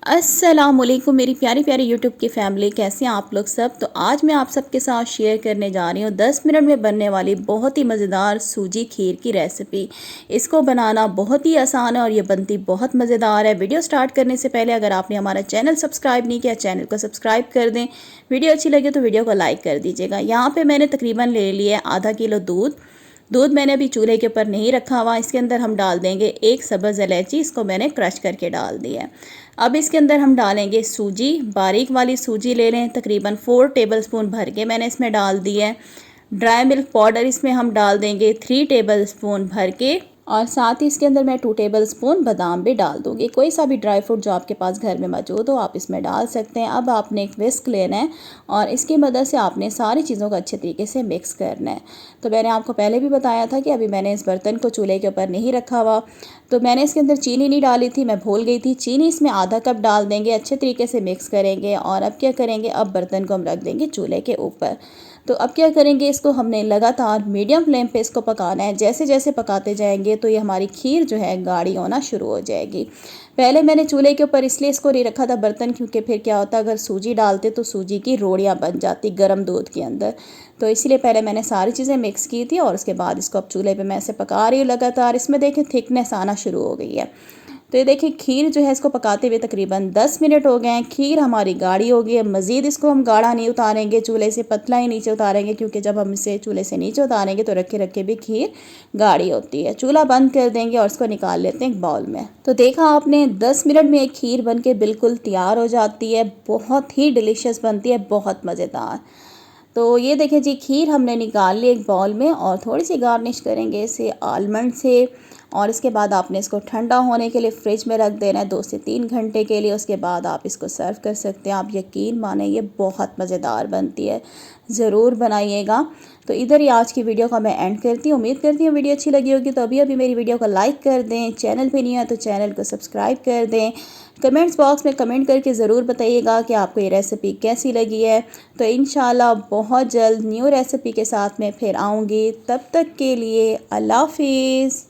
अस्सलामुअलैकुम मेरी प्यारी प्यारी यूट्यूब की फ़ैमिली, कैसे हैं आप लोग सब। तो आज मैं आप सबके साथ शेयर करने जा रही हूँ 10 मिनट में बनने वाली बहुत ही मज़ेदार सूजी खीर की रेसिपी। इसको बनाना बहुत ही आसान है और ये बनती बहुत मज़ेदार है। वीडियो स्टार्ट करने से पहले अगर आपने हमारा चैनल सब्सक्राइब नहीं किया, चैनल को सब्सक्राइब कर दें। वीडियो अच्छी लगे तो वीडियो को लाइक कर दीजिएगा। यहाँ पर मैंने तकरीबन ले लिया है आधा किलो दूध मैंने अभी चूल्हे के ऊपर नहीं रखा हुआ। इसके अंदर हम डाल देंगे एक सब्ज़ इलायची, इसको मैंने क्रश करके डाल दिया है। अब इसके अंदर हम डालेंगे सूजी, बारीक वाली सूजी ले लें, तकरीबन 4 टेबलस्पून भर के मैंने इसमें डाल दिया है। ड्राई मिल्क पाउडर इसमें हम डाल देंगे 3 टेबलस्पून भर के, और साथ ही इसके अंदर मैं 2 टेबलस्पून बादाम भी डाल दूँगी। कोई सा भी ड्राई फ्रूट जो आपके पास घर में मौजूद हो आप इसमें डाल सकते हैं। अब आपने एक विस्क लेना है और इसकी मदद से आपने सारी चीज़ों को अच्छे तरीके से मिक्स करना है। तो मैंने आपको पहले भी बताया था कि अभी मैंने इस बर्तन को चूल्हे के ऊपर नहीं रखा हुआ, तो मैंने इसके अंदर चीनी नहीं डाली थी, मैं भूल गई थी। चीनी इसमें आधा कप डाल देंगे, अच्छे तरीके से मिक्स करेंगे। और अब क्या करेंगे, अब बर्तन को हम रख देंगे चूल्हे के ऊपर। तो अब क्या करेंगे, इसको हमने लगातार मीडियम फ्लेम पे इसको पकाना है। जैसे जैसे पकाते जाएंगे तो ये हमारी खीर जो है गाढ़ी होना शुरू हो जाएगी। पहले मैंने चूल्हे के ऊपर इसलिए इसको नहीं रखा था बर्तन, क्योंकि फिर क्या होता अगर सूजी डालते तो सूजी की रोड़ियाँ बन जाती गर्म दूध के अंदर। तो इसलिए पहले मैंने सारी चीज़ें मिक्स की थी और उसके बाद इसको अब चूल्हे पे मैं ऐसे पका रही हूँ लगातार। इसमें देखें थिकनेस आना शुरू हो गई है। तो ये देखिए खीर जो है इसको पकाते हुए तकरीबन 10 मिनट हो गए हैं। खीर हमारी गाढ़ी हो गई है। मज़ीद इसको हम गाढ़ा नहीं उतारेंगे, चूल्हे से पतला ही नीचे उतारेंगे, क्योंकि जब हम इसे चूल्हे से नीचे उतारेंगे तो रखे रखे भी खीर गाढ़ी होती है। चूल्हा बंद कर देंगे और इसको निकाल लेते हैं एक बाउल में। तो देखा आपने 10 मिनट में एक खीर बन के बिल्कुल तैयार हो जाती है। बहुत ही डिलीशियस बनती है, बहुत मज़ेदार। तो ये देखें जी, खीर हमने निकाल ली एक बाउल में और थोड़ी सी गार्निश करेंगे इसे आलमंड से। और इसके बाद आपने इसको ठंडा होने के लिए फ्रिज में रख देना है 2 से 3 घंटे के लिए। उसके बाद आप इसको सर्व कर सकते हैं। आप यकीन माने ये बहुत मज़ेदार बनती है, ज़रूर बनाइएगा। तो इधर ही आज की वीडियो का मैं एंड करती हूँ। उम्मीद करती हूँ वीडियो अच्छी लगी होगी। तो अभी अभी मेरी वीडियो को लाइक कर दें, चैनल पे नहीं है तो चैनल को सब्सक्राइब कर दें। कमेंट्स बॉक्स में कमेंट करके ज़रूर बताइएगा कि आपको ये रेसिपी कैसी लगी है। तो इंशाल्लाह बहुत जल्द न्यू रेसिपी के साथ मैं फिर आऊँगी। तब तक के लिए अल्लाह हाफिज़।